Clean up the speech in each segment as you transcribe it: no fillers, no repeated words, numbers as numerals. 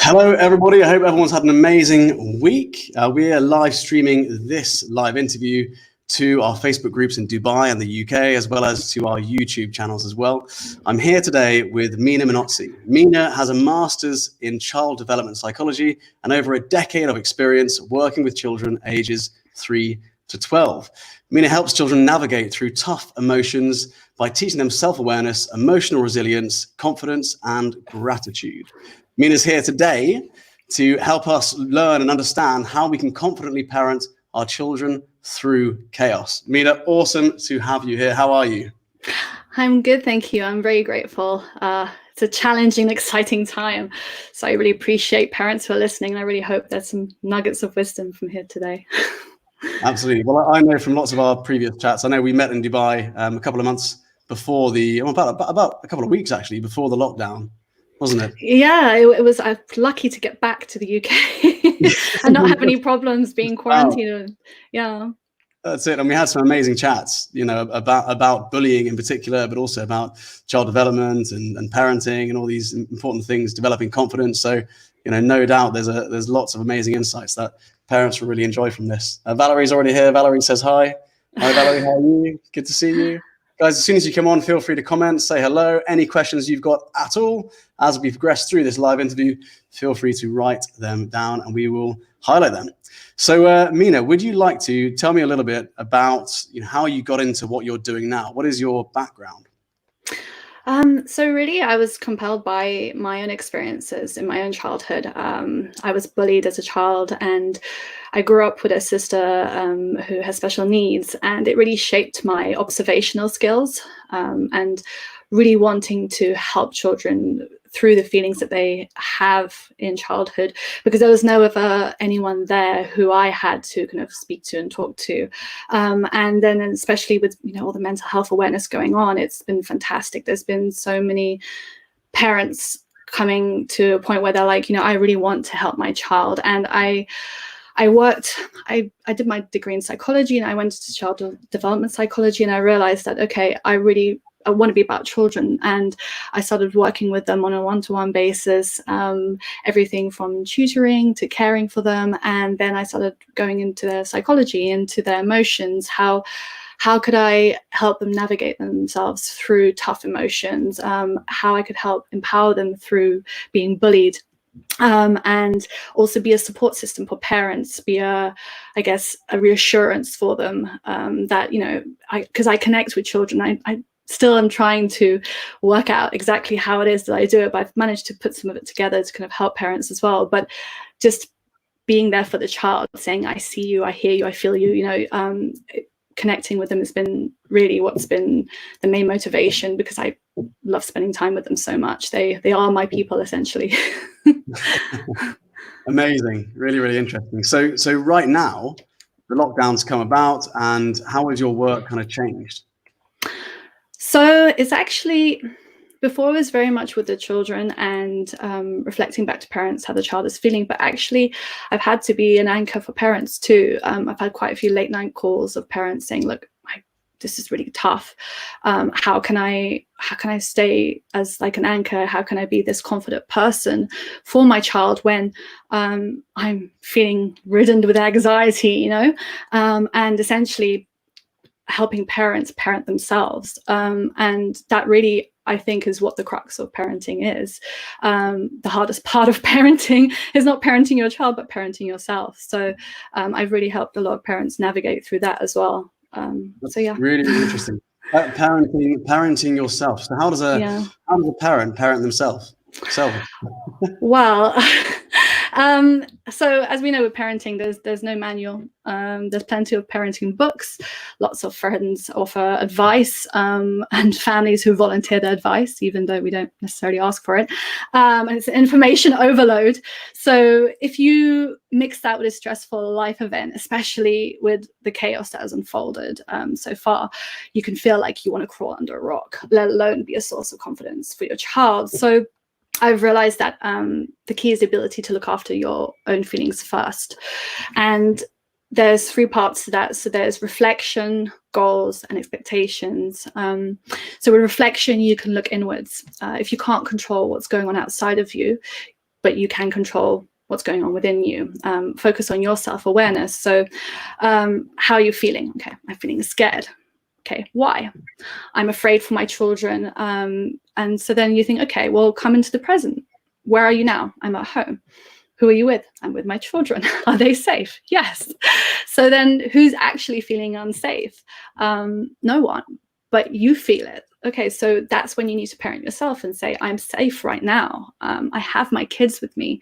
Hello, everybody. I hope everyone's had an amazing week. We are live streaming this live interview to our Facebook groups in Dubai and the UK, as well as to our YouTube channels as well. I'm here today with Mina Minozzi. Mina has a master's in child development psychology and over a decade of experience working with children ages 3 to 12. Mina helps children navigate through tough emotions by teaching them self-awareness, emotional resilience, confidence, and gratitude. Mina's here today to help us learn and understand how we can confidently parent our children through chaos. Mina, awesome to have you here. How are you? I'm good, thank you. I'm very grateful. It's a challenging, exciting time. So I really appreciate parents who are listening. And I really hope there's some nuggets of wisdom from here today. Absolutely. Well, I know from lots of our previous chats, I know we met in Dubai a couple of months before about a couple of weeks actually, before the lockdown, wasn't it? Yeah, it was. I'm lucky to get back to the UK and not have any problems being quarantined. Wow. Yeah. That's it. And we had some amazing chats, about bullying in particular, but also about child development and parenting and all these important things, developing confidence. So, no doubt there's lots of amazing insights that parents will really enjoy from this. Valerie's already here. Valerie says hi. Hi, Valerie. How are you? Good to see you. Guys, as soon as you come on, feel free to comment, say hello. Any questions you've got at all as we progress through this live interview, feel free to write them down and we will highlight them. So, Mina, would you like to tell me a little bit about how you got into what you're doing now? What is your background? So really, I was compelled by my own experiences in my own childhood. I was bullied as a child, and I grew up with a sister who has special needs, and it really shaped my observational skills and really wanting to help children through the feelings that they have in childhood, because there was no other anyone there who I had to kind of speak to and talk to. And then especially with all the mental health awareness going on, it's been fantastic. There's been so many parents coming to a point where they're like, I really want to help my child. And I did my degree in psychology, and I went to child development psychology, and I realized that, okay, I want to be about children, and I started working with them on a one-to-one basis, everything from tutoring to caring for them. And then I started going into their psychology, into their emotions. How could I help them navigate themselves through tough emotions? How I could help empower them through being bullied. And also be a support system for parents, be a reassurance for them that, because I connect with children. I still am trying to work out exactly how it is that I do it, but I've managed to put some of it together to kind of help parents as well. But just being there for the child, saying, I see you, I hear you, I feel you, connecting with them has been really what's been the main motivation, because I love spending time with them so much. They are my people, essentially. Amazing. Really, really interesting. So right now, the lockdown's come about, and how has your work kind of changed? So it's actually, before it was very much with the children and reflecting back to parents how the child is feeling, but actually I've had to be an anchor for parents too. I've had quite a few late night calls of parents saying, look, this is really tough. How can I stay as like an anchor? How can I be this confident person for my child when I'm feeling ridden with anxiety, and essentially helping parents parent themselves. And that really, I think, is what the crux of parenting is. The hardest part of parenting is not parenting your child, but parenting yourself. So I've really helped a lot of parents navigate through that as well. So yeah, really, really interesting. Parenting yourself. So how does a parent themselves? Well, so as we know with parenting, there's no manual. There's plenty of parenting books. Lots of friends offer advice, and families who volunteer their advice, even though we don't necessarily ask for it. And it's information overload. So if you mix that with a stressful life event, especially with the chaos that has unfolded so far, you can feel like you want to crawl under a rock, let alone be a source of confidence for your child. So I've realized that the key is the ability to look after your own feelings first. And there's 3 parts to that. So there's reflection, goals, and expectations. So with reflection, you can look inwards. If you can't control what's going on outside of you, but you can control what's going on within you. Focus on your self-awareness. So how are you feeling? Okay, I'm feeling scared. Okay, why? I'm afraid for my children. And so then you think, okay, well, come into the present. Where are you now? I'm at home. Who are you with? I'm with my children. Are they safe? Yes. So then who's actually feeling unsafe? No one, but you feel it. Okay, so that's when you need to parent yourself and say, I'm safe right now. I have my kids with me.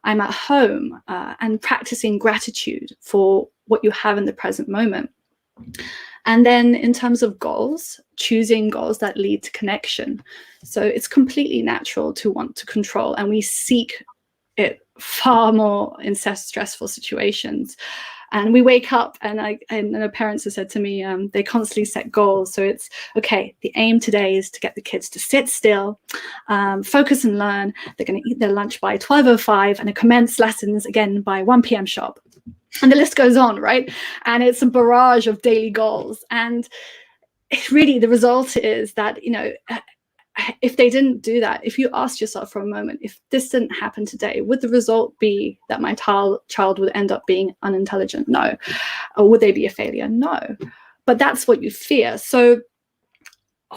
I'm at home, and practicing gratitude for what you have in the present moment. And then in terms of goals, choosing goals that lead to connection. So it's completely natural to want to control, and we seek it far more in stressful situations. And we wake up, and the parents have said to me, they constantly set goals. So it's, okay, the aim today is to get the kids to sit still, focus and learn. They're going to eat their lunch by 12:05 and commence lessons again by 1 p.m. sharp. And the list goes on, right? And it's a barrage of daily goals. And really the result is that, if they didn't do that, if you asked yourself for a moment, if this didn't happen today, would the result be that my child would end up being unintelligent? No. Or would they be a failure? No. But that's what you fear. So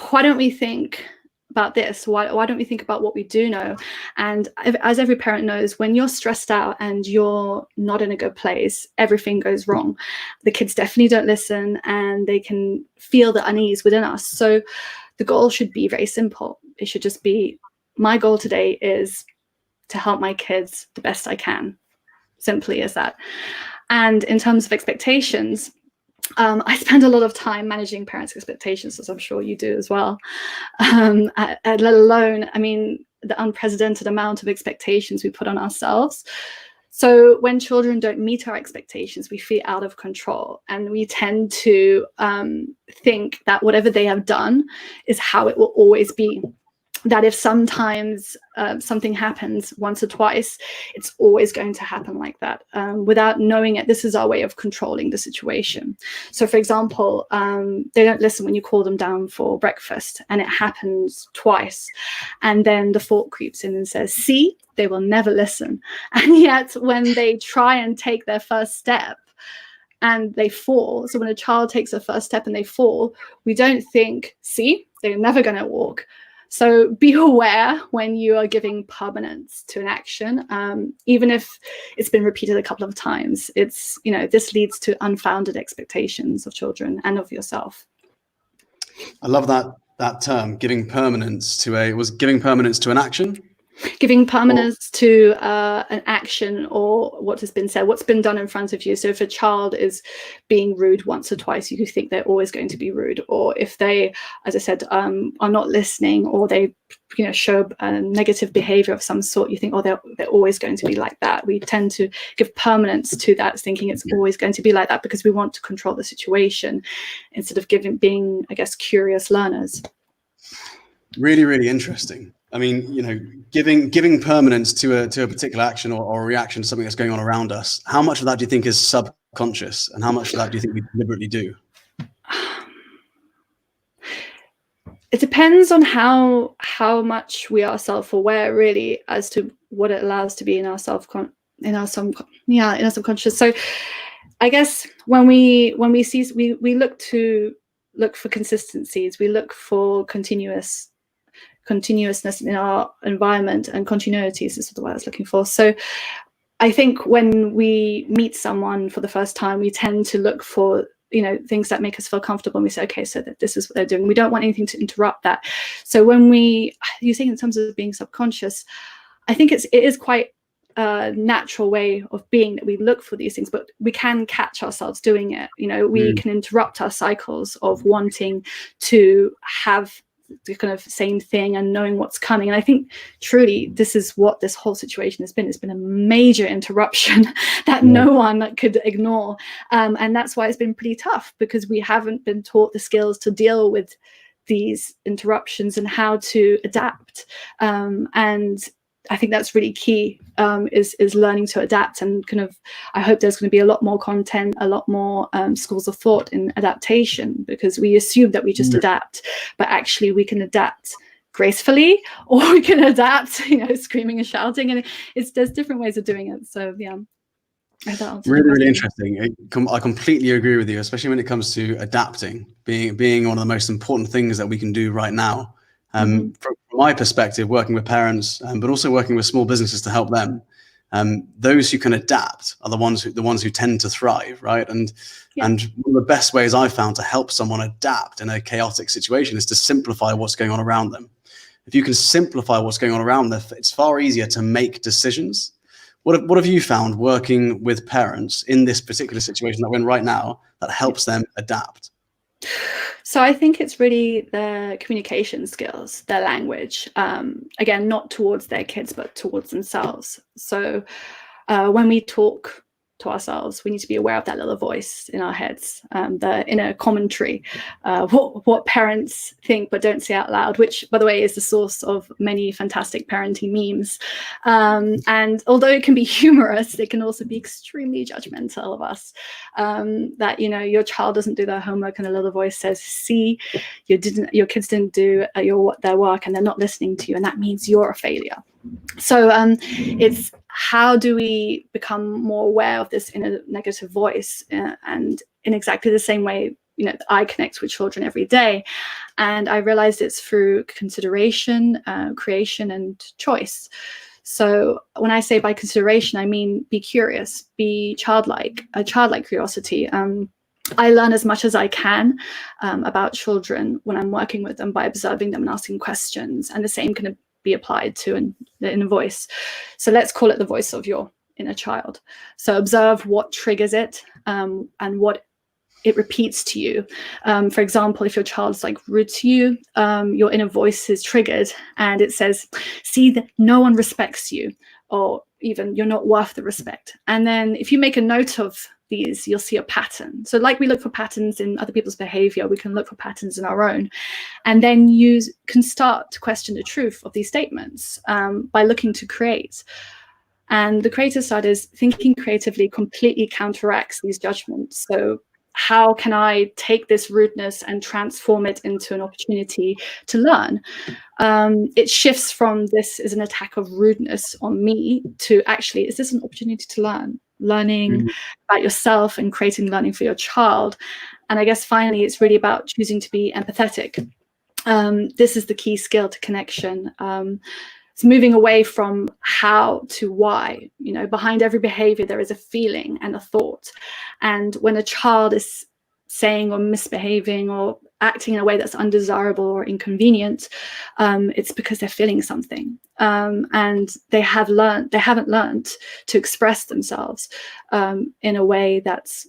why don't we think about this? Why don't we think about what we do know? And as every parent knows, when you're stressed out and you're not in a good place, everything goes wrong. The kids definitely don't listen, and they can feel the unease within us. So the goal should be very simple. It should just be, my goal today is to help my kids the best I can. Simply as that. And in terms of expectations, I spend a lot of time managing parents' expectations, as I'm sure you do as well. Let alone, the unprecedented amount of expectations we put on ourselves. So when children don't meet our expectations, we feel out of control, and we tend to think that whatever they have done is how it will always be. That if sometimes something happens once or twice, it's always going to happen like that. Without knowing it, this is our way of controlling the situation. So for example, they don't listen when you call them down for breakfast, and it happens twice. And then the thought creeps in and says, see, they will never listen. And yet when they try and take their first step and they fall, so when a child takes a first step and they fall, we don't think, see, they're never going to walk. So be aware when you are giving permanence to an action, even if it's been repeated a couple of times. It's, this leads to unfounded expectations of children and of yourself. I love that term, giving permanence to an action? Giving permanence to an action, or what has been said, what's been done in front of you. So if a child is being rude once or twice, you think they're always going to be rude. Or if they, as I said, are not listening, or they show a negative behavior of some sort, you think, oh, they're always going to be like that. We tend to give permanence to that, thinking it's always going to be like that, because we want to control the situation instead of being, I guess, curious learners. Really, really interesting. Giving permanence to a particular action or a reaction to something that's going on around us. How much of that do you think is subconscious, and how much of that do you think we deliberately do? It depends on how much we are self-aware, really, as to what it allows to be in our subconscious. So I guess when we see, we look for consistencies, we look for continuousness in our environment, and continuities is the word I was looking for. So I think when we meet someone for the first time, we tend to look for things that make us feel comfortable, and we say, okay, so that this is what they're doing. We don't want anything to interrupt that. So when you think in terms of being subconscious, I think it is quite a natural way of being that we look for these things, but we can catch ourselves doing it. We can interrupt our cycles of wanting to have the kind of same thing and knowing what's coming. And I think truly this is what this whole situation has been. It's been a major interruption that no one could ignore. And that's why it's been pretty tough, because we haven't been taught the skills to deal with these interruptions and how to adapt. And I think that's really key, is learning to adapt. And kind of, I hope there's going to be a lot more content, a lot more schools of thought in adaptation, because we assume that we just adapt, but actually we can adapt gracefully, or we can adapt, screaming and shouting, and there's different ways of doing it. So yeah. Really interesting. I completely agree with you, especially when it comes to adapting, being one of the most important things that we can do right now. From my perspective, working with parents, but also working with small businesses to help them, those who can adapt are the ones who tend to thrive, right? And one of the best ways I've found to help someone adapt in a chaotic situation is to simplify what's going on around them. If you can simplify what's going on around them, it's far easier to make decisions. What have you found working with parents in this particular situation that we're in right now that helps them adapt? So I think it's really their communication skills, their language, again, not towards their kids, but towards themselves. So when we talk to ourselves, we need to be aware of that little voice in our heads, the inner commentary, what parents think but don't say out loud, which, by the way, is the source of many fantastic parenting memes. And although it can be humorous, it can also be extremely judgmental of us. That your child doesn't do their homework, and the little voice says, "See, your kids didn't do their work, and they're not listening to you, and that means you're a failure." So it's how do we become more aware of this inner negative voice, and in exactly the same way, I connect with children every day, and I realized it's through consideration, creation, and choice. So when I say by consideration, I mean be curious, be childlike, a childlike curiosity. I learn as much as I can about children when I'm working with them by observing them and asking questions, and the same can be applied to the inner voice. So let's call it the voice of your inner child. So observe what triggers it, and what it repeats to you. For example, if your child's rude to you, your inner voice is triggered and it says, "See, that no one respects you," or even "you're not worth the respect." And then if you make a note of these, you'll see a pattern. So like we look for patterns in other people's behavior, we can look for patterns in our own. And then you can start to question the truth of these statements by looking to create. And the creative side is thinking creatively completely counteracts these judgments. So how can I take this rudeness and transform it into an opportunity to learn? It shifts from this is an attack of rudeness on me to actually, is this an opportunity to learn? Learning about yourself and creating learning for your child. And I guess finally, it's really about choosing to be empathetic. This is the key skill to connection. It's moving away from how to why. Behind every behavior, there is a feeling and a thought. And when a child is saying or misbehaving or acting in a way that's undesirable or inconvenient, it's because they're feeling something, and they haven't learned to express themselves in a way that's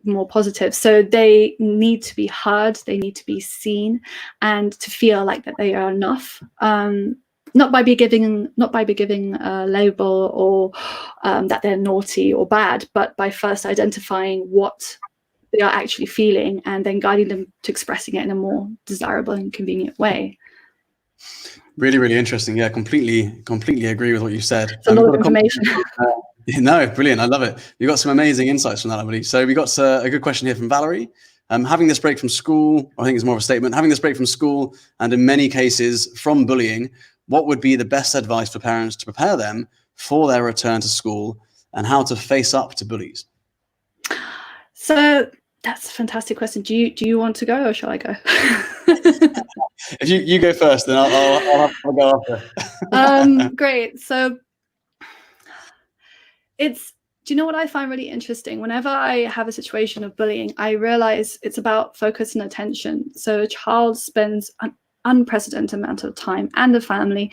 more positive. So they need to be heard, they need to be seen, and to feel like that they are enough. Not by be giving a label or that they're naughty or bad, but by first identifying what they are actually feeling and then guiding them to expressing it in a more desirable and convenient way. Really, really interesting. Yeah, completely agree with what you said. It's a lot of information. No, brilliant. I love it. You've got some amazing insights from that, I believe. So we got a good question here from Valerie. Having this break from school, I think it's more of a statement, having this break from school and in many cases from bullying, what would be the best advice for parents to prepare them for their return to school and how to face up to bullies? So that's a fantastic question. Do you want to go or shall I go? If you go first, then I'll go after. Great. So do you know what I find really interesting? Whenever I have a situation of bullying, I realize it's about focus and attention. So a child spends an unprecedented amount of time and the family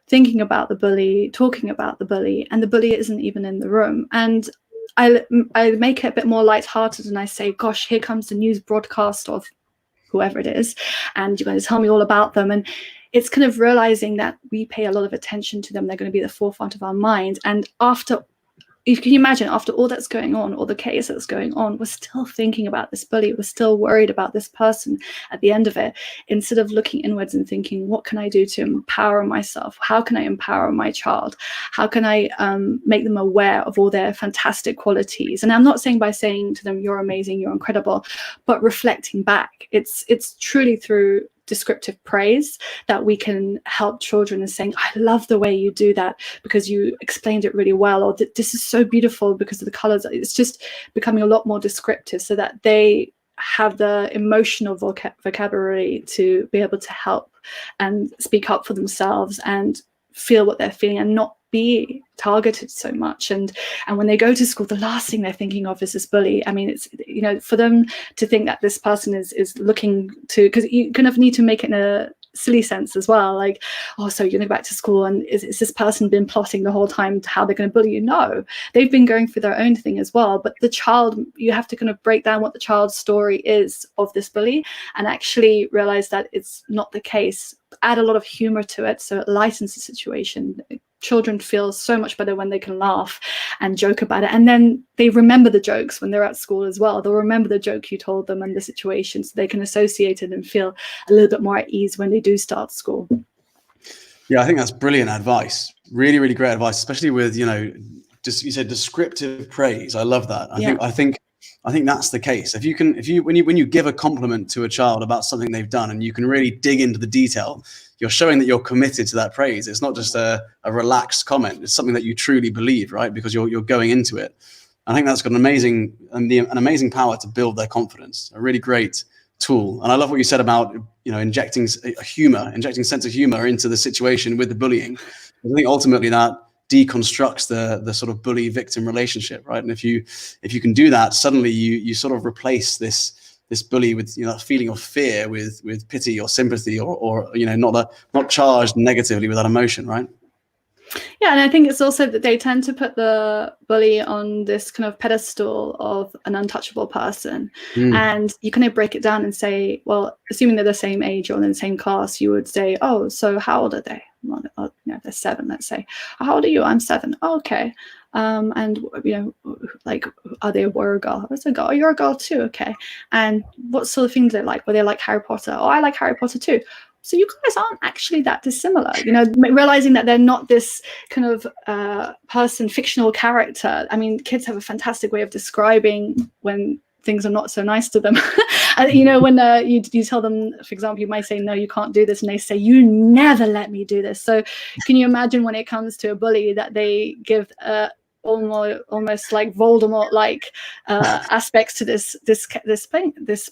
thinking about the bully, talking about the bully, and the bully isn't even in the room. And I make it a bit more lighthearted and I say, gosh, here comes the news broadcast of whoever it is, and you're going to tell me all about them. And it's kind of realizing that we pay a lot of attention to them. They're going to be at the forefront of our mind. And you can imagine, after all that's going on, all the chaos that's going on, we're still thinking about this bully. We're still worried about this person at the end of it, instead of looking inwards and thinking, what can I do to empower myself? How can I empower my child? How can I make them aware of all their fantastic qualities? And I'm not saying by saying to them, you're amazing, you're incredible, but reflecting back. It's truly through descriptive praise, that we can help children in saying, I love the way you do that because you explained it really well, or this is so beautiful because of the colors. It's just becoming a lot more descriptive so that they have the emotional vocabulary to be able to help and speak up for themselves and feel what they're feeling and not be targeted so much. And when they go to school, the last thing they're thinking of is this bully. I mean, it's, you know, for them to think that this person is looking to, because you kind of need to make it in a silly sense as well, like, oh, so you're going to go back to school and is this person been plotting the whole time how they're going to bully you? No, they've been going through their own thing as well. But the child, you have to kind of break down what the child's story is of this bully and actually realize that it's not the case. Add a lot of humor to it so it lightens the situation. Children feel so much better when they can laugh and joke about it, and then they remember the jokes when they're at school as well. They'll remember the joke you told them and the situation, so they can associate it and feel a little bit more at ease when they do start school. Yeah, I think that's brilliant advice. Really, really great advice, especially with, you know, just, you said descriptive praise. I love that. I think that's the case. When you give a compliment to a child about something they've done and you can really dig into the detail, you're showing that you're committed to that praise. It's not just a relaxed comment. It's something that you truly believe, right? Because you're going into it. I think that's got an amazing power to build their confidence. A really great tool. And I love what you said about, you know, injecting sense of humor into the situation with the bullying. I think ultimately that deconstructs the sort of bully victim relationship, right? And if you can do that, suddenly you sort of replace this bully with, you know, that feeling of fear with pity or sympathy or you know, not charged negatively with that emotion, right? Yeah, and I think it's also that they tend to put the bully on this kind of pedestal of an untouchable person. And you kind of break it down and say, well, assuming they're the same age or in the same class, you would say, oh, so how old are they? Well, you know, they're 7, let's say. How old are you? I'm 7. Oh, okay. And, you know, like, are they a boy or a girl? I was a girl. Oh, you're a girl too. Okay. And what sort of things do they like? Well, they like Harry Potter. Oh, I like Harry Potter too. So you guys aren't actually that dissimilar, you know, realizing that they're not this kind of fictional character. I mean, kids have a fantastic way of describing when things are not so nice to them. You know, when you tell them, for example, you might say, no, you can't do this. And they say, you never let me do this. So can you imagine when it comes to a bully that they give almost like Voldemort-like aspects to this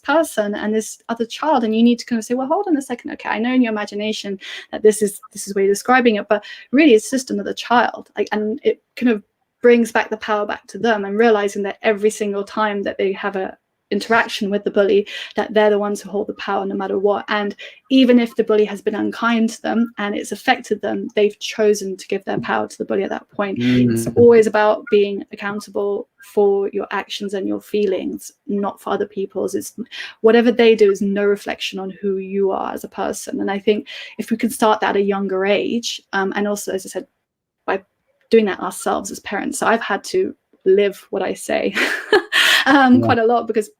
person and this other child, and you need to kind of say, well, hold on a second, okay, I know in your imagination that this is where you're describing it, but really it's just another child. Like, and it kind of brings back the power back to them, and realizing that every single time that they have a interaction with the bully, that they're the ones who hold the power no matter what. And even if the bully has been unkind to them and it's affected them, they've chosen to give their power to the bully at that point. It's always about being accountable for your actions and your feelings, not for other people's. It's whatever they do is no reflection on who you are as a person. And I think if we can start that at a younger age, and also, as I said, by doing that ourselves as parents. So I've had to live what I say quite a lot, because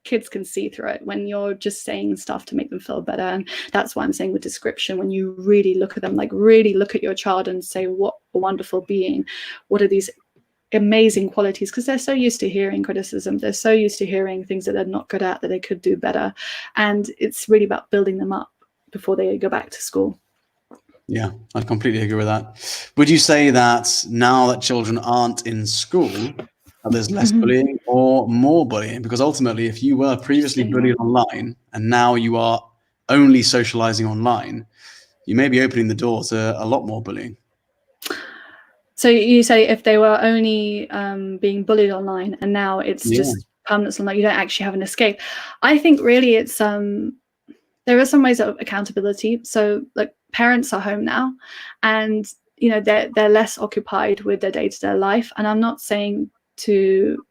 kids can see through it when you're just saying stuff to make them feel better. And that's why I'm saying with description, when you really look at them, like really look at your child and say, what a wonderful being, what are these amazing qualities, because they're so used to hearing criticism, they're so used to hearing things that they're not good at, that they could do better. And it's really about building them up before they go back to school. Yeah, I completely agree with that. Would you say that now that children aren't in school, there's less bullying or more bullying? Because ultimately, if you were previously bullied online and now you are only socializing online, you may be opening the door to a lot more bullying. So you say if they were only being bullied online and now it's just permanence online, you don't actually have an escape. I think really it's there are some ways of accountability. So like parents are home now, and you know they're less occupied with their day-to-day life. And I'm not saying to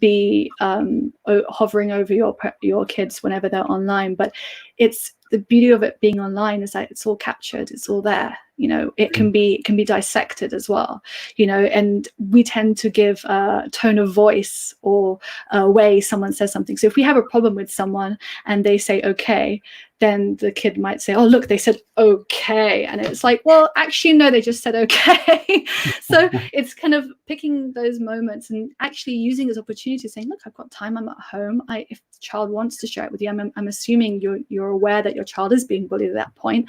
be hovering over your kids whenever they're online, but it's the beauty of it being online is that it's all captured, it's all there. You know, it can be dissected as well, you know, and we tend to give a tone of voice or a way someone says something. So if we have a problem with someone and they say okay, then the kid might say, oh, look, they said okay. And it's like, well, actually, no, they just said okay. So it's kind of picking those moments and actually using as opportunity, saying, look, I've got time, I'm at home. If the child wants to share it with you, I'm assuming you're aware that your child is being bullied at that point.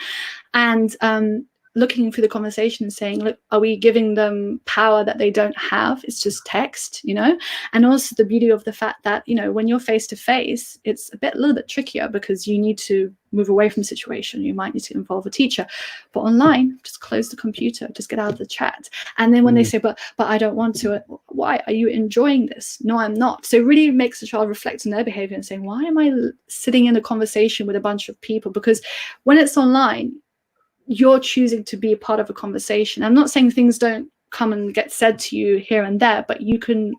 And looking through the conversation and saying, look, are we giving them power that they don't have? It's just text, and also the beauty of the fact that, when you're face to face, it's a little bit trickier because you need to move away from the situation. You might need to involve a teacher, but online, just close the computer, just get out of the chat. And then when they say, but I don't want to, why? Are you enjoying this? No, I'm not. So it really makes the child reflect on their behavior and saying, why am I sitting in a conversation with a bunch of people? Because when it's online, you're choosing to be a part of a conversation. I'm not saying things don't come and get said to you here and there, but you can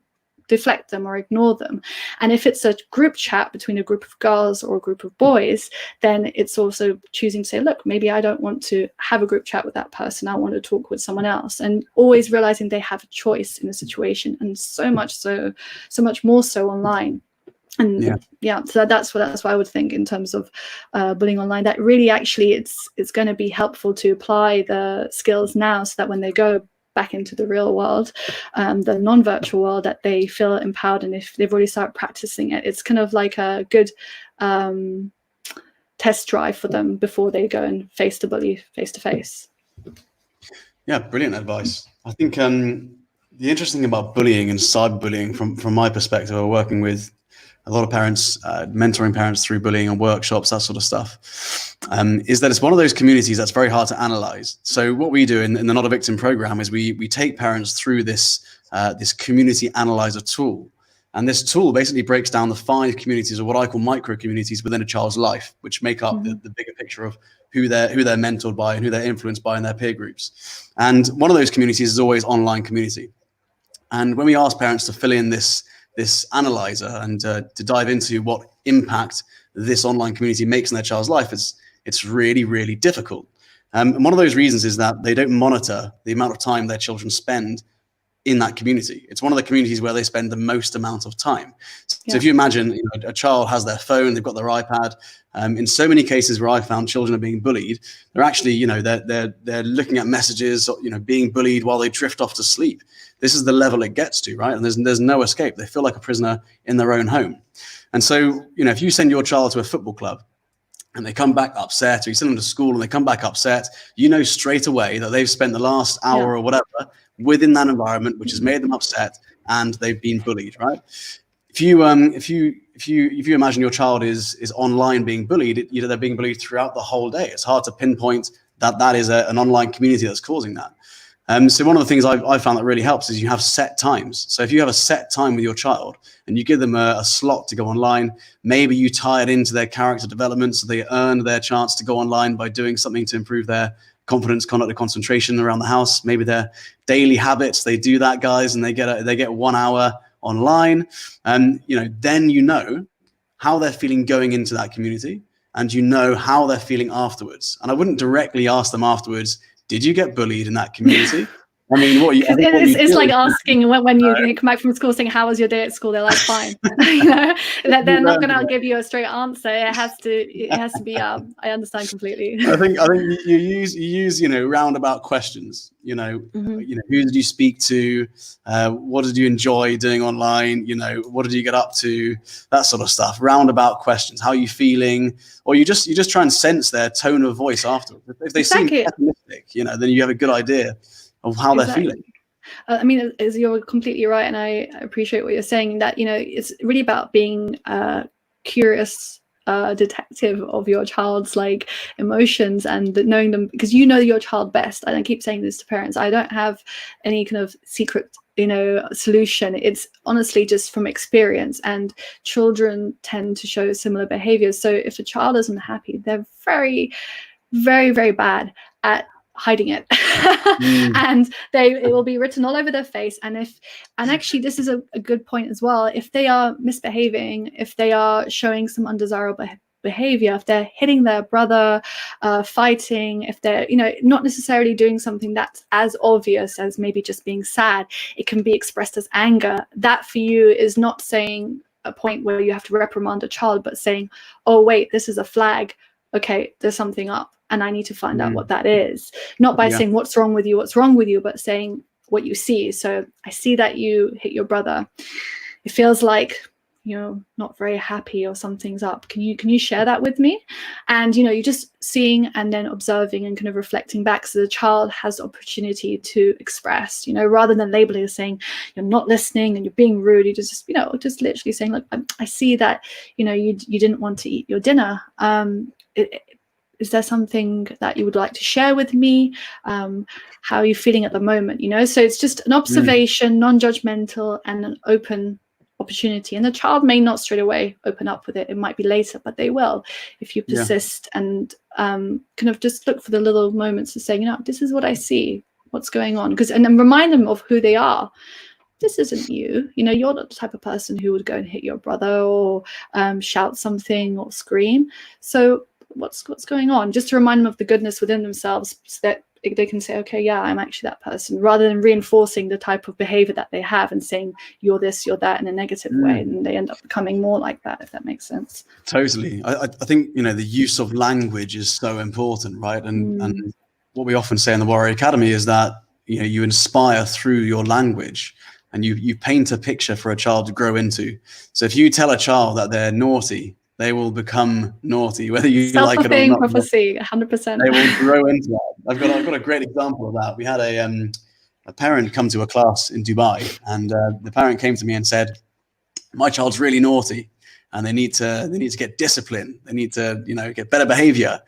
deflect them or ignore them. And if it's a group chat between a group of girls or a group of boys, then it's also choosing to say, look, maybe I don't want to have a group chat with that person. I want to talk with someone else. And always realizing they have a choice in a situation, and so much more so online. And so that's what I would think in terms of bullying online. That really actually it's going to be helpful to apply the skills now, so that when they go back into the real world, the non-virtual world, that they feel empowered. And if they've already started practicing it, it's kind of like a good test drive for them before they go and face the bully face to face. Yeah, brilliant advice. I think the interesting thing about bullying and cyberbullying, from my perspective, we're working with a lot of parents, mentoring parents through bullying and workshops, that sort of stuff, is that it's one of those communities that's very hard to analyze. So what we do in the Not a Victim program is we take parents through this community analyzer tool. And this tool basically breaks down the 5 communities, or what I call micro communities, within a child's life, which make up the bigger picture of who they're mentored by and who they're influenced by in their peer groups. And one of those communities is always online community. And when we ask parents to fill in this analyzer and to dive into what impact this online community makes in their child's life, it's really, really difficult. And one of those reasons is that they don't monitor the amount of time their children spend in that community. It's one of the communities where they spend the most amount of time. So if you imagine, a child has their phone, they've got their iPad. In so many cases where I found children are being bullied, they're actually, they're looking at messages, being bullied while they drift off to sleep. This is the level it gets to, right? And there's no escape. They feel like a prisoner in their own home. And so, if you send your child to a football club and they come back upset, or you send them to school and they come back upset, straight away that they've spent the last hour or whatever within that environment, which has made them upset, and they've been bullied, right? If you imagine your child is online being bullied, they're being bullied throughout the whole day. It's hard to pinpoint that is an online community that's causing that. So one of the things I found that really helps is you have set times. So if you have a set time with your child and you give them a slot to go online, maybe you tie it into their character development so they earn their chance to go online by doing something to improve their confidence, conduct, and concentration around the house. Maybe their daily habits, they do that, guys, and they get 1 hour online. Then how they're feeling going into that community, and how they're feeling afterwards. And I wouldn't directly ask them afterwards, did you get bullied in that community? I mean, it's like asking when you come back from school saying, how was your day at school? They're like, fine. They're not going to give you a straight answer. It has to be, I understand completely. I think you use roundabout questions, who did you speak to? What did you enjoy doing online? What did you get up to? That sort of stuff. Roundabout questions. How are you feeling? Or you just try and sense their tone of voice afterwards. If they seem pessimistic, then you have a good idea of how they're feeling. I mean, you're completely right, and I appreciate what you're saying, that it's really about being curious detective of your child's emotions, and knowing them, because your child best. And I keep saying this to parents, I don't have any kind of secret solution. It's honestly just from experience, and children tend to show similar behaviors. So if a child isn't happy, they're very, very, very bad at hiding it. And it will be written all over their face. And actually this is a good point as well, if they are misbehaving, if they are showing some undesirable behavior, if they're hitting their brother, fighting, if they're not necessarily doing something that's as obvious as maybe just being sad, it can be expressed as anger. That for you is not saying a point where you have to reprimand a child, but saying, oh wait, this is a flag. okay, there's something up and I need to find out what that is. Not by saying, what's wrong with you, but saying what you see. So I see that you hit your brother. It feels like you're not very happy or something's up. Can you share that with me? And, you're just seeing and then observing and kind of reflecting back. So the child has the opportunity to express, rather than labeling and saying you're not listening and you're being rude. You just literally saying, look, I see that, you didn't want to eat your dinner. Is there something that you would like to share with me? How are you feeling at the moment? So it's just an observation, non-judgmental, and an open opportunity. And the child may not straight away open up with it. It might be later, but they will if you persist and kind of just look for the little moments of saying, this is what I see. What's going on? And then remind them of who they are. This isn't you. You're not the type of person who would go and hit your brother or shout something or scream. So what's going on? Just to remind them of the goodness within themselves, so that they can say, okay, yeah, I'm actually that person, rather than reinforcing the type of behavior that they have and saying you're this, you're that in a negative way, and they end up becoming more like that, if that makes sense. Totally. I think the use of language is so important, right? And what we often say in the Warrior Academy is that you inspire through your language, and you paint a picture for a child to grow into. So if you tell a child that they're naughty, they will become naughty, whether you like it or not. Prophecy, 100%. They will grow into that. I've got a great example of that. We had a parent come to a class in Dubai, and the parent came to me and said, "My child's really naughty, and they need to get discipline. They need to get better behavior.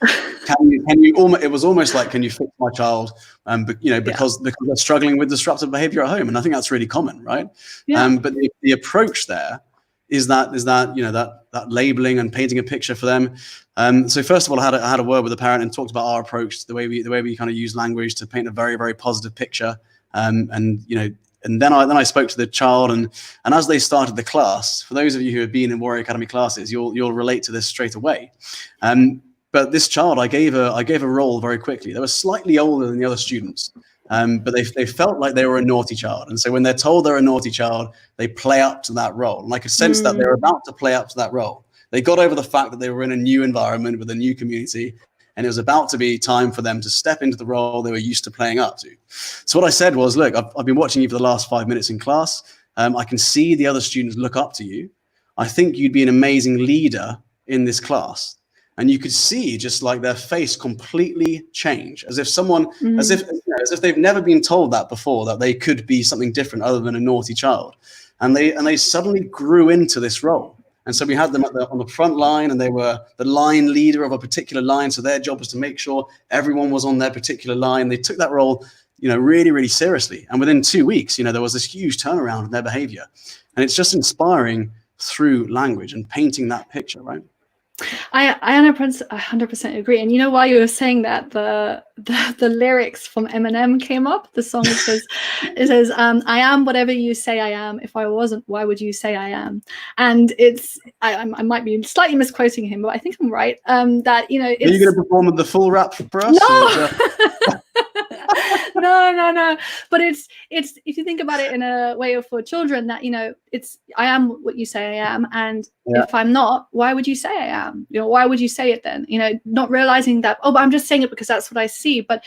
Can you? It was almost like, can you fix my child? Because they're struggling with disruptive behavior at home, and I think that's really common, right? Yeah. But the approach there is that that labeling and painting a picture for them. So first of all, I had a word with the parent and talked about our approach, the way we kind of use language to paint a very, very positive picture. And then I spoke to the child, and as they started the class, for those of you who have been in Warrior Academy classes, you'll relate to this straight away. But this child, I gave a role very quickly. They were slightly older than the other students. But they felt like they were a naughty child. And so when they're told they're a naughty child, they play up to that role. And I could sense that they were about to play up to that role. They got over the fact that they were in a new environment with a new community, and it was about to be time for them to step into the role they were used to playing up to. So what I said was, look, I've been watching you for the last 5 minutes in class. I can see the other students look up to you. I think you'd be an amazing leader in this class. And you could see just like their face completely change, as if as if they've never been told that before, that they could be something different other than a naughty child. And they suddenly grew into this role. And so we had them on the front line, and they were the line leader of a particular line. So their job was to make sure everyone was on their particular line. They took that role, really, really seriously. And within 2 weeks, there was this huge turnaround in their behavior. And it's just inspiring through language and painting that picture, right? I 100% agree. And while you were saying that, the lyrics from Eminem came up. The song says, "I am whatever you say I am. If I wasn't, why would you say I am?" And I might be slightly misquoting him, but I think I'm right. That Are you going to perform the full rap for us? No. No. But it's if you think about it in a way for children, that it's I am what you say I am, and if I'm not, why would you say I am? Why would you say it then? Not realizing that, but I'm just saying it because that's what I see. But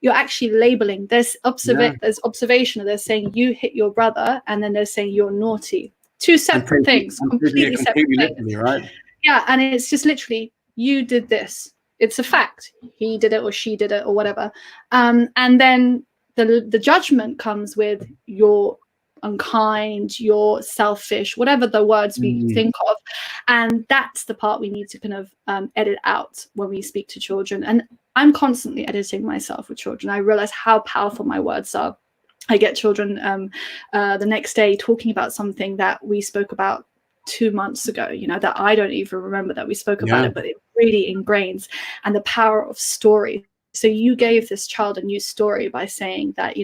you're actually labeling. There's observation. They're saying you hit your brother, and then they're saying you're naughty. Two separate things, completely separate things. Right? Yeah, and it's just literally, you did this. It's a fact. He did it or she did it or whatever. And then the judgment comes with you're unkind, you're selfish, whatever the words we think of. And that's the part we need to kind of edit out when we speak to children. And I'm constantly editing myself with children. I realize how powerful my words are. I get children the next day talking about something that we spoke about 2 months ago, that I don't even remember that we spoke about it, but it really ingrains. And the power of story. So you gave this child a new story by saying that,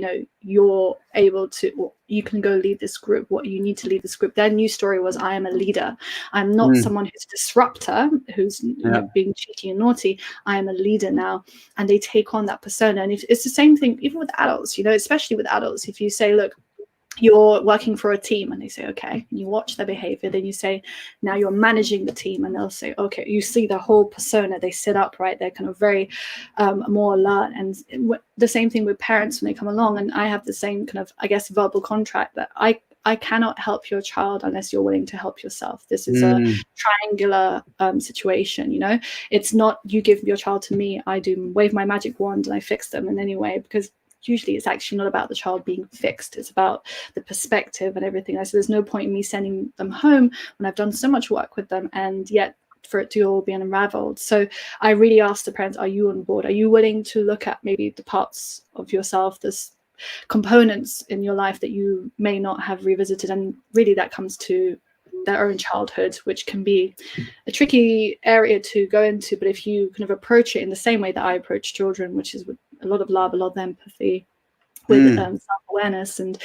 you're able to, or you can go lead this group. What you need to lead this group. Their new story was, I am a leader. I'm not someone who's a disruptor, who's being cheeky and naughty. I am a leader now. And they take on that persona. And it's the same thing, even with adults, especially with adults. If you say, look, you're working for a team and they say, okay, and you watch their behavior, then you say, now you're managing the team, and they'll say, okay, you see the whole persona, they sit upright, they're kind of very more alert. And the same thing with parents when they come along, and I have the same kind of, I guess, verbal contract that I cannot help your child unless you're willing to help yourself. This is a triangular situation, you know. It's not you give your child to me, I do wave my magic wand and I fix them in any way, because usually it's actually not about the child being fixed. It's about the perspective and everything. So there's no point in me sending them home when I've done so much work with them, and yet for it to all be unraveled. So I really ask the parents, are you on board? Are you willing to look at maybe the parts of yourself, this components in your life that you may not have revisited? And really that comes to their own childhood, which can be a tricky area to go into. But if you kind of approach it in the same way that I approach children, which is with a lot of love, a lot of empathy, with self-awareness, and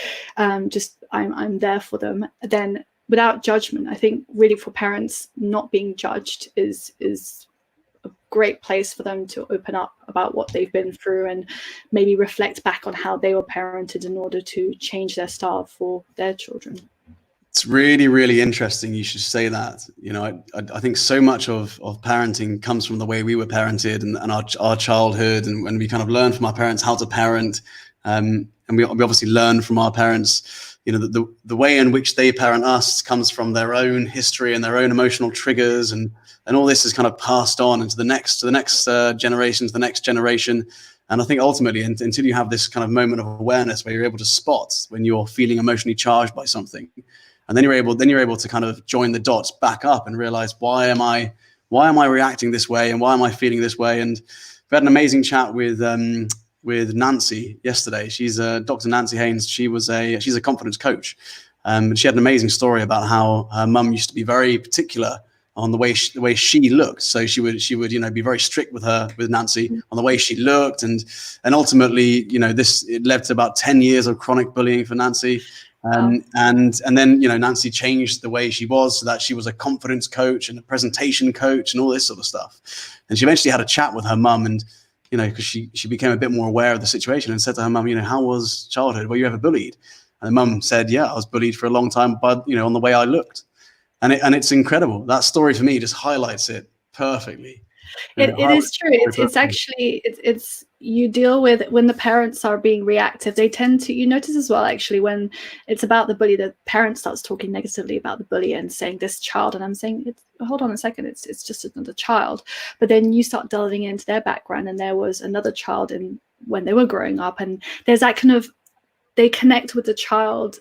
just I'm there for them, then without judgment, I think really for parents, not being judged is a great place for them to open up about what they've been through and maybe reflect back on how they were parented in order to change their style for their children. It's really, really interesting you should say that. You know, I think so much of parenting comes from the way we were parented and our childhood, and when we kind of learn from our parents how to parent. And we obviously learn from our parents, you know, the way in which they parent us comes from their own history and their own emotional triggers, and all this is kind of passed on into the next generation, to the next generation. And I think ultimately, until you have this kind of moment of awareness where you're able to spot when you're feeling emotionally charged by something, and then you're able to kind of join the dots back up and realize, why am I reacting this way, and why am I feeling this way? And we had an amazing chat with Nancy yesterday. She's Dr. Nancy Haynes. She's a confidence coach. And she had an amazing story about how her mum used to be very particular on the way she looked. So she would be very strict with Nancy on the way she looked, and ultimately, it led to about 10 years of chronic bullying for Nancy. And then, Nancy changed the way she was so that she was a confidence coach and a presentation coach and all this sort of stuff. And she eventually had a chat with her mum, and, because she became a bit more aware of the situation, and said to her mum, how was childhood? Were you ever bullied? And the mum said, yeah, I was bullied for a long time, but, on the way I looked. And it's incredible. That story for me just highlights it perfectly. It is true. It's actually, you deal with when the parents are being reactive, they tend to, you notice as well, actually, when it's about the bully, the parent starts talking negatively about the bully and saying this child, and I'm saying, hold on a second, it's just another child. But then you start delving into their background, and there was another child when they were growing up, and there's that kind of, they connect with the child,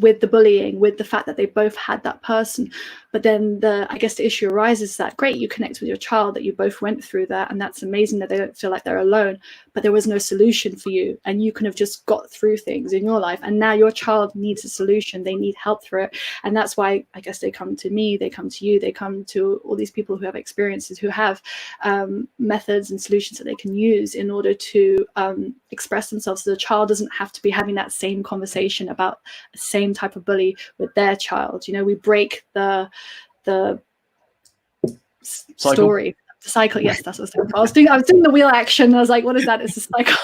with the bullying, with the fact that they both had that person. But then I guess the issue arises that, great, you connect with your child, that you both went through that, and that's amazing that they don't feel like they're alone, but there was no solution for you, and you kind of just got through things in your life, and now your child needs a solution, they need help through it. And that's why I guess they come to me, they come to you, they come to all these people who have experiences, who have methods and solutions that they can use in order to express themselves, so the child doesn't have to be having that same conversation about the same type of bully with their child. We break the story, the cycle. Yes, that's what I was doing. I was doing the wheel action, and I was like, what is that? It's a cycle.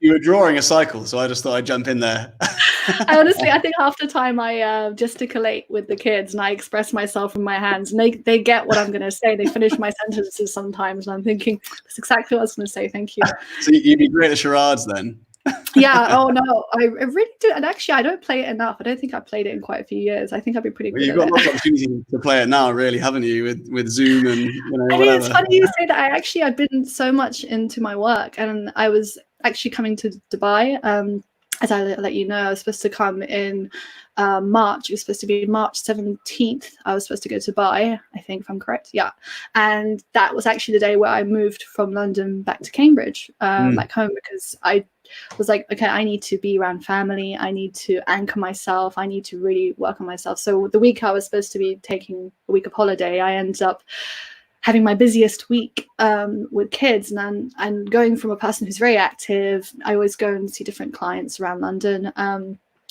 you were drawing a cycle, so I just thought I'd jump in there. Honestly, I think half the time I gesticulate with the kids, and I express myself with my hands, and they get what I'm going to say. They finish my sentences sometimes, and I'm thinking, that's exactly what I was going to say. Thank you. So you'd be great at charades then. Yeah. Oh no, I really do. And actually, I don't play it enough. I don't think I've played it in quite a few years. I think I'd be pretty good. You've got lots of opportunity to play it now, really, haven't you? With Zoom and whatever. It's funny you say that. I've been so much into my work, and I was actually coming to Dubai. As I let you know, I was supposed to come in March. It was supposed to be March 17th. I was supposed to go to Dubai, I think, if I'm correct. Yeah. And that was actually the day where I moved from London back to Cambridge, back home, because I was like, okay, I need to be around family. I need to anchor myself. I need to really work on myself. So the week I was supposed to be taking a week of holiday, I ended up having my busiest week with kids, and I'm going from a person who's very active. I always go and see different clients around London,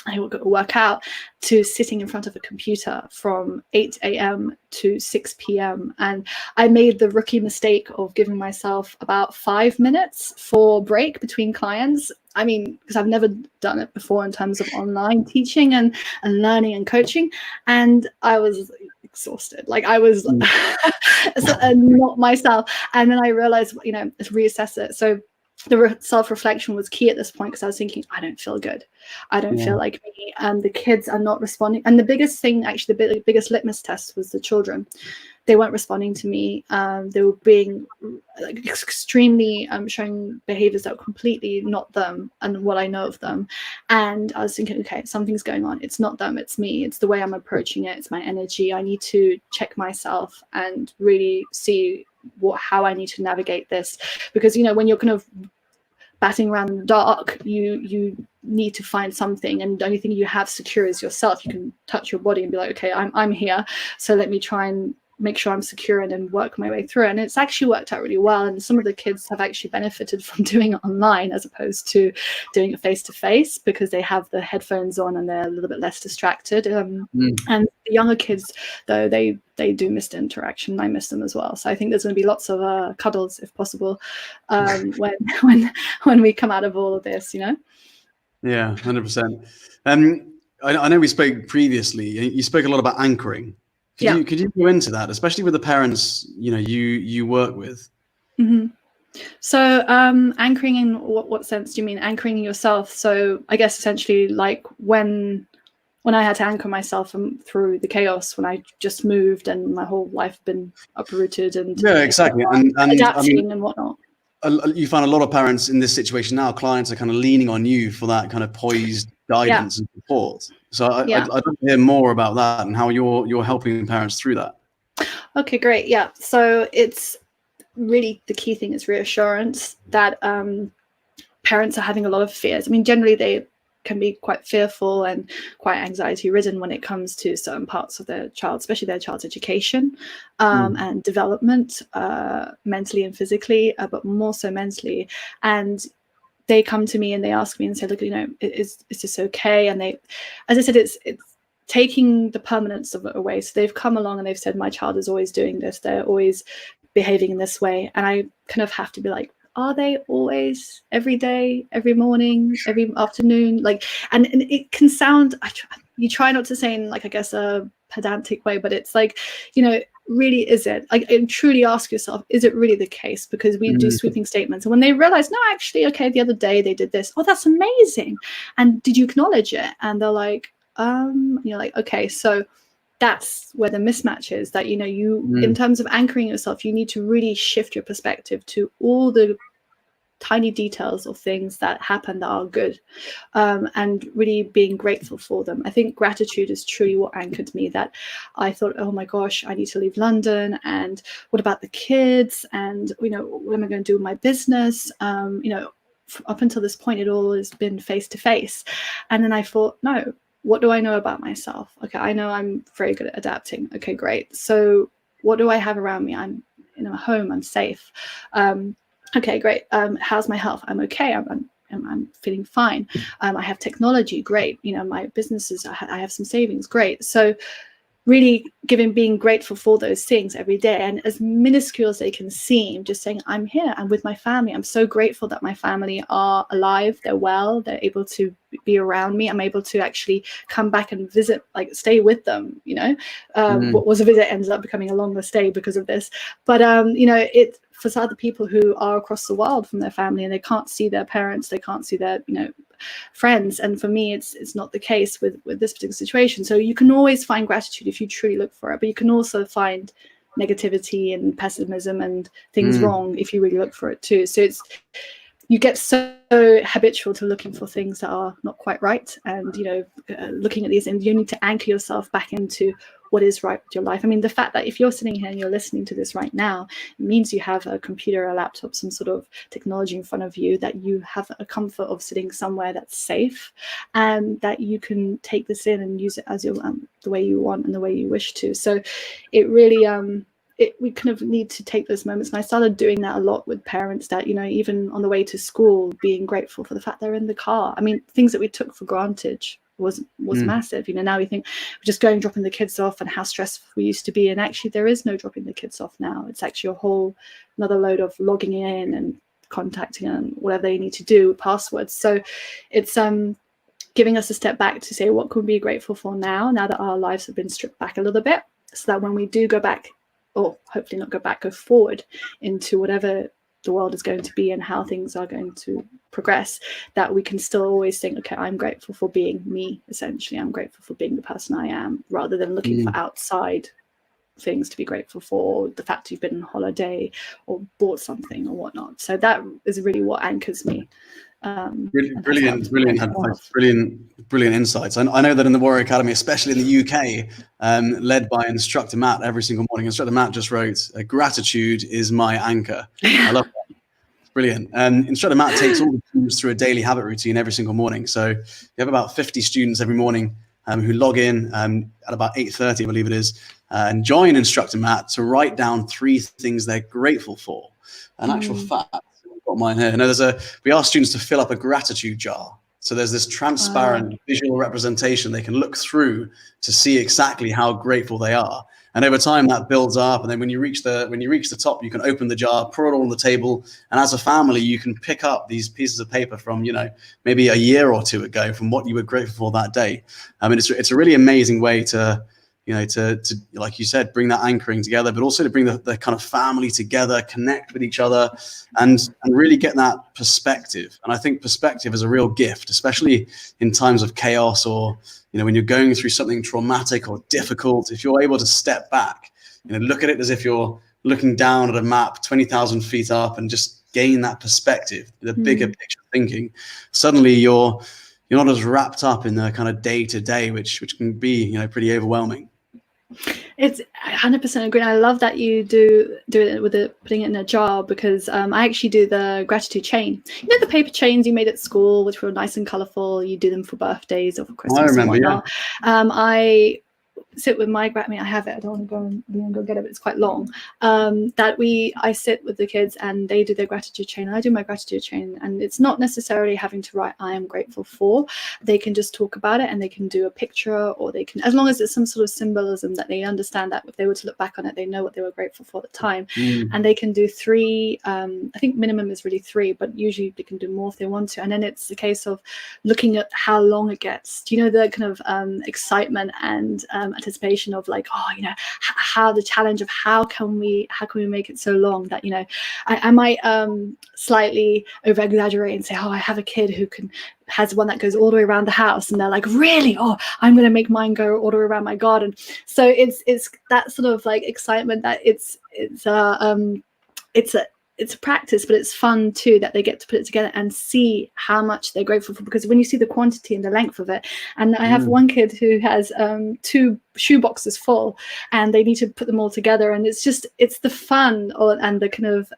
I would work out, to sitting in front of a computer from 8 a.m. to 6 p.m. And I made the rookie mistake of giving myself about 5 minutes for break between clients. I mean, because I've never done it before in terms of online teaching and learning and coaching. And I was exhausted. Like I was not myself. And then I realized, reassess it. So the self-reflection was key at this point, because I was thinking, I don't feel good. I don't feel like me. And the kids are not responding. And the biggest thing, actually, the biggest litmus test was the children. They weren't responding to me. They were being extremely showing behaviors that were completely not them and what I know of them. And I was thinking, okay, something's going on. It's not them, it's me. It's the way I'm approaching it. It's my energy. I need to check myself and really see how I need to navigate this. Because, when you're kind of batting around in the dark, you need to find something, and the only thing you have secure is yourself. You can touch your body and be like, okay, I'm here, so let me try and make sure I'm secure and then work my way through it. And it's actually worked out really well. And some of the kids have actually benefited from doing it online as opposed to doing it face-to-face, because they have the headphones on and they're a little bit less distracted. And the younger kids, though, they do miss the interaction. I miss them as well. So I think there's going to be lots of cuddles, if possible, when we come out of all of this, Yeah, 100%. I know we spoke previously. You spoke a lot about anchoring. Could you go into that, especially with the parents you work with? Mm-hmm. So anchoring in what sense do you mean? Anchoring yourself? So I guess essentially like when I had to anchor myself through the chaos, when I just moved and my whole life had been uprooted and exactly, and adapting and whatnot. You find a lot of parents in this situation now, clients are kind of leaning on you for that kind of poised guidance and support. So I'd like to hear more about that and how you're helping parents through that. Okay, great. Yeah. So it's really, the key thing is reassurance that parents are having a lot of fears. I mean, generally they can be quite fearful and quite anxiety ridden when it comes to certain parts of their child, especially their child's education and development, mentally and physically, but more so mentally. And they come to me and they ask me and say, look, is this okay? And they, as I said, it's taking the permanence of it away. So they've come along and they've said, my child is always doing this. They're always behaving in this way. And I kind of have to be like, are they always, every day, every morning, every afternoon? And it can sound, you try not to say in I guess a pedantic way, but it's like, really, is it? And truly ask yourself, is it really the case? Because we do sweeping statements. And when they realize, no, actually, okay, the other day they did this. Oh, that's amazing. And did you acknowledge it? And they're like, you're like, okay, so that's where the mismatch is, that, in terms of anchoring yourself, you need to really shift your perspective to all the tiny details of things that happen that are good, and really being grateful for them. I think gratitude is truly what anchored me, that I thought, oh my gosh, I need to leave London, and what about the kids, and what am I going to do with my business? Up until this point, it all has been face to face. And then I thought, no, what do I know about myself? Okay, I know I'm very good at adapting. Okay, great. So what do I have around me? I'm in a home, I'm safe. Okay, great. How's my health? I'm okay. I'm feeling fine. I have technology. Great. My businesses, I have some savings. Great. So really being grateful for those things every day, and as minuscule as they can seem, just saying, I'm here, I'm with my family. I'm so grateful that my family are alive, they're well, they're able to be around me. I'm able to actually come back and visit, stay with them. What was a visit ended up becoming a longer stay because of this. But it, for other people who are across the world from their family and they can't see their parents, they can't see their friends, and for me it's not the case with this particular situation. So you can always find gratitude if you truly look for it, but you can also find negativity and pessimism and things wrong if you really look for it too. So you get so habitual to looking for things that are not quite right, and looking at these, and you need to anchor yourself back into what is right with your life. I mean, the fact that if you're sitting here and you're listening to this right now, it means you have a computer, a laptop, some sort of technology in front of you, that you have a comfort of sitting somewhere that's safe, and that you can take this in and use it as your the way you want and the way you wish to. So it really we kind of need to take those moments. And I started doing that a lot with parents, that, even on the way to school, being grateful for the fact they're in the car. I mean, things that we took for granted was massive. You know, now we think we're just going dropping the kids off and how stressful we used to be, and actually there is no dropping the kids off now. It's actually a whole another load of logging in and contacting and whatever they need to do with passwords. So it's giving us a step back to say, what can we be grateful for now that our lives have been stripped back a little bit, so that when we do go back, or hopefully not go back, go forward into whatever the world is going to be and how things are going to progress, that we can still always think, okay, I'm grateful for being me, essentially. I'm grateful for being the person I am, rather than looking for outside things to be grateful for, the fact you've been on holiday or bought something or whatnot. So that is really what anchors me. Brilliant insights. I know that in the Warrior Academy, especially in the UK, led by instructor Matt every single morning, instructor Matt just wrote, gratitude is my anchor. I love that. Brilliant. And instructor Matt takes all the students through a daily habit routine every single morning. So you have about 50 students every morning who log in at about 8:30, I believe it is, and join instructor Matt to write down 3 things they're grateful for. An actual fact, I've got mine here. No, we ask students to fill up a gratitude jar. So there's this transparent visual representation they can look through to see exactly how grateful they are. And over time that builds up. And then when you reach the top, you can open the jar, pour it all on the table. And as a family, you can pick up these pieces of paper from, maybe a year or 2 ago, from what you were grateful for that day. I mean, it's a really amazing way to like you said, bring that anchoring together, but also to bring the kind of family together, connect with each other, and really get that perspective. And I think perspective is a real gift, especially in times of chaos, or when you're going through something traumatic or difficult. If you're able to step back, look at it as if you're looking down at a map 20,000 feet up, and just gain that perspective, the bigger picture thinking, suddenly you're not as wrapped up in the kind of day to day, which can be pretty overwhelming. It's 100% agree. I love that you do it with putting it in a jar, because I actually do the gratitude chain. The paper chains you made at school, which were nice and colorful. You do them for birthdays or for Christmas. I remember, and whatnot. Yeah. I sit with my I have it. I don't want to go get it, but it's quite long. I sit with the kids and they do their gratitude chain. I do my gratitude chain, and it's not necessarily having to write "I am grateful for." They can just talk about it, and they can do a picture, or they can, as long as it's some sort of symbolism that they understand, that if they were to look back on it, they know what they were grateful for at the time. And they can do 3. I think minimum is really 3, but usually they can do more if they want to. And then it's a case of looking at how long it gets. Do the kind of excitement and anticipation of how the challenge of how can we make it so long that I might slightly over exaggerate and say, I have a kid who has one that goes all the way around the house, and they're like, really? I'm going to make mine go all the way around my garden. So it's that sort of like excitement that it's a practice, but it's fun too, that they get to put it together and see how much they're grateful for, because when you see the quantity and the length of it, and I have one kid who has 2 shoe boxes full, and they need to put them all together, and it's the fun and the kind of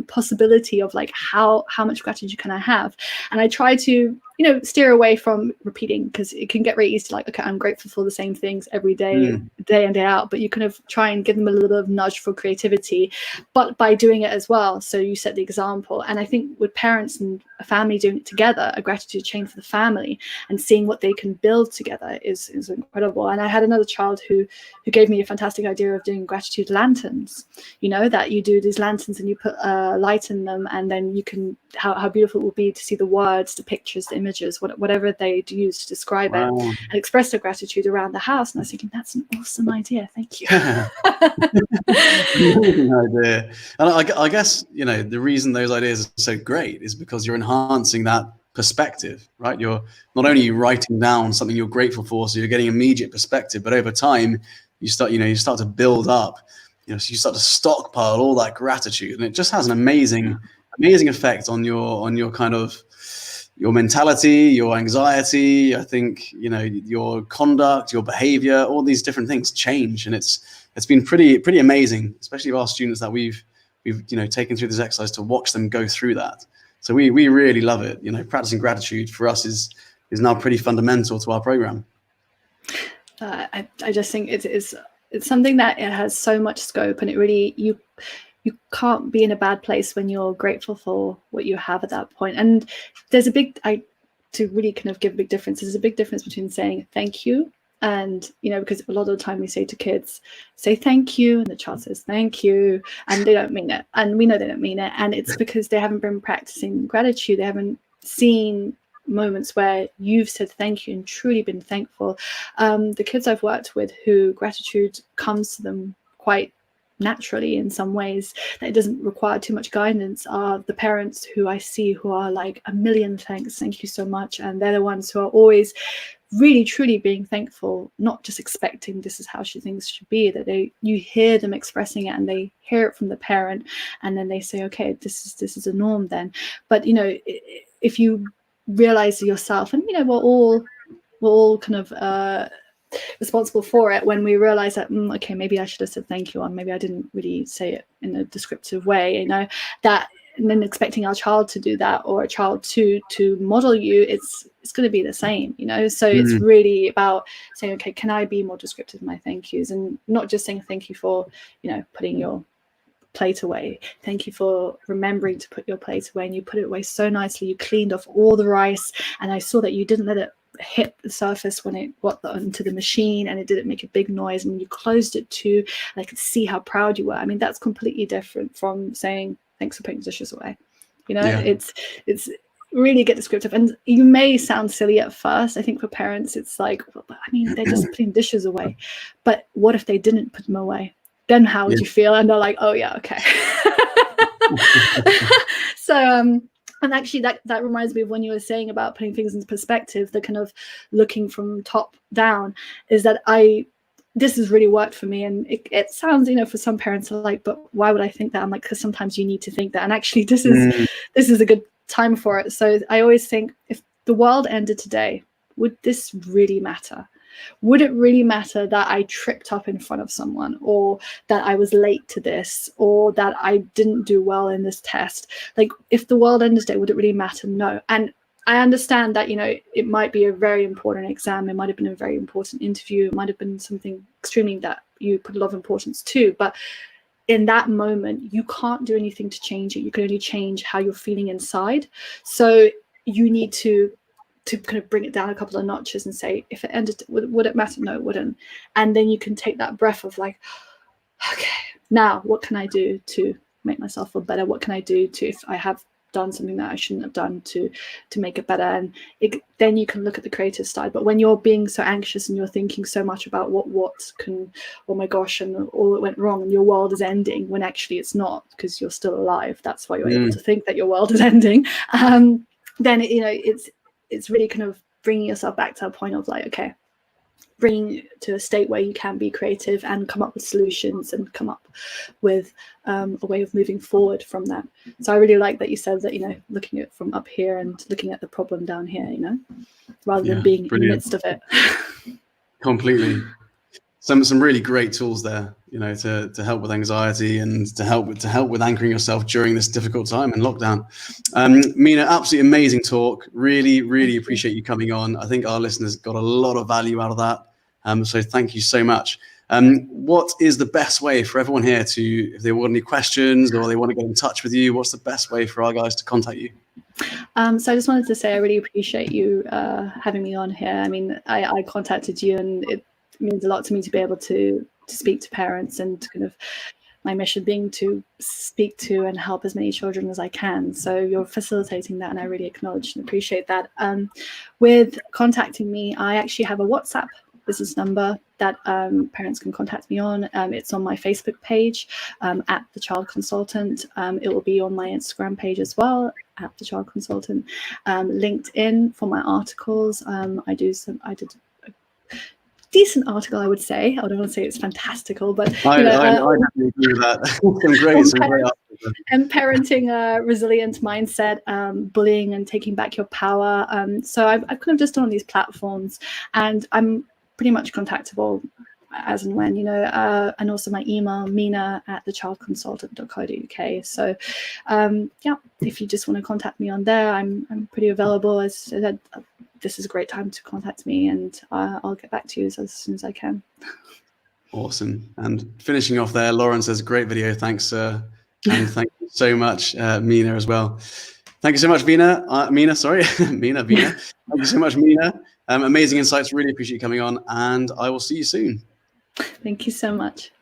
possibility of like how much gratitude can I have. And I try to steer away from repeating, because it can get very easy to okay, I'm grateful for the same things every day, day in, day out, but you kind of try and give them a little bit of nudge for creativity, but by doing it as well. So you set the example. And I think with parents and a family doing it together, a gratitude chain for the family, and seeing what they can build together is incredible. And I had another child who gave me a fantastic idea of doing gratitude lanterns, that you do these lanterns and you put light in them, and then you can, how beautiful it will be to see the words, the pictures, the images, whatever they use to describe it, and express their gratitude around the house. And I was thinking, that's an awesome idea. Thank you. Amazing idea. And I guess, the reason those ideas are so great is because you're enhancing that perspective, right? You're not only writing down something you're grateful for, so you're getting immediate perspective, but over time you start to build up, so you start to stockpile all that gratitude, and it just has an amazing effect on your kind of your mentality, your anxiety. I think, your conduct, your behavior, all these different things change. And it's been pretty amazing, especially with our students that we've taken through this exercise, to watch them go through that. So we really love it. Practicing gratitude for us is now pretty fundamental to our program. I just think it's something that it has so much scope, and it really, you can't be in a bad place when you're grateful for what you have at that point. And there's to really kind of give a big difference. There's a big difference between saying thank you and, you know, because a lot of the time we say to kids, say thank you, and the child says thank you, and they don't mean it. And we know they don't mean it. And it's because they haven't been practicing gratitude. They haven't seen moments where you've said thank you and truly been thankful. The kids I've worked with who gratitude comes to them quite naturally in some ways, that it doesn't require too much guidance, are the parents who I see who are like, a million thanks, thank you so much. And they're the ones who are always really truly being thankful, not just expecting this is how things should be, that you hear them expressing it and they hear it from the parent, and then they say, okay, this is a norm then. But, you know, if you realize yourself, and, you know, we're all kind of responsible for it, when we realize that okay, maybe I should have said thank you, or maybe I didn't really say it in a descriptive way, you know, that, and then expecting our child to do that, or a child to model you, it's going to be the same, you know. So it's really about saying, okay, can I be more descriptive in my thank yous, and not just saying thank you for, you know, putting your plate away. Thank you for remembering to put your plate away, and you put it away so nicely. You cleaned off all the rice, and I saw that you didn't let it hit the surface when it got onto the machine, and it didn't make a big noise, and you closed it too, and I could see how proud you were. I mean, that's completely different from saying thanks for putting the dishes away. You know, it's really get descriptive. And you may sound silly at first. I think for parents it's like, well, I mean, they're just putting dishes away, but what if they didn't put them away? Then how would you feel? And they're like, oh yeah, okay. So and actually that reminds me of when you were saying about putting things into perspective, the kind of looking from top down, is that this has really worked for me. And it sounds, you know, for some parents are like, but why would I think that? I'm like, because sometimes you need to think that. And actually this is a good time for it. So I always think, if the world ended today, would this really matter? Would it really matter that I tripped up in front of someone, or that I was late to this, or that I didn't do well in this test? Like, if the world ended today, would it really matter? No. And I understand that, you know, it might be a very important exam. It might have been a very important interview. It might have been something extremely that you put a lot of importance to. But in that moment, you can't do anything to change it. You can only change how you're feeling inside. So you need to kind of bring it down a couple of notches and say, if it ended, would it matter? No, it wouldn't. And then you can take that breath of like, okay, now what can I do to make myself feel better? What can I do to, if I have done something that I shouldn't have done, to make it better? And then you can look at the creative side. But when you're being so anxious and you're thinking so much about what can, oh my gosh, and all that went wrong, and your world is ending, when actually it's not, because you're still alive. That's why you're able to think that your world is ending. Then, you know, it's really kind of bringing yourself back to a point of like, okay, bringing to a state where you can be creative and come up with solutions and come up with a way of moving forward from that. So I really like that you said that, you know, looking at it from up here and looking at the problem down here, you know, rather than being in the midst of it. Completely. Some really great tools there, you know, to help with anxiety and to help with anchoring yourself during this difficult time in lockdown. Mina, absolutely amazing talk. Really appreciate you coming on. I think our listeners got a lot of value out of that. So thank you so much. What is the best way for everyone here to, if they want any questions or they want to get in touch with you, what's the best way for our guys to contact you? So I just wanted to say I really appreciate you having me on here. I mean, I contacted you, and it means a lot to me to be able to speak to parents, and kind of my mission being to speak to and help as many children as I can. So you're facilitating that, and I really acknowledge and appreciate that. With contacting me, I actually have a WhatsApp business number that parents can contact me on. It's on my Facebook page at The Child Consultant. It will be on my Instagram page as well, at The Child Consultant. LinkedIn for my articles. I did a decent article, I would say. I don't want to say it's fantastical, but I definitely agree with that. some great articles. And parenting, resilient mindset, bullying and taking back your power. So I've kind of just done on these platforms, and I'm pretty much contactable as and when, you know, and also my email, mina@thechildconsultant.co.uk. So yeah, if you just want to contact me on there, I'm pretty available. As I said, this is a great time to contact me, and I'll get back to you as soon as I can. Awesome. And finishing off there, Lauren says, great video. Thanks, and thank you so much, Mina, as well. Thank you so much, Mina. Sorry, Mina. Thank you so much, Mina. Amazing insights. Really appreciate you coming on, and I will see you soon. Thank you so much.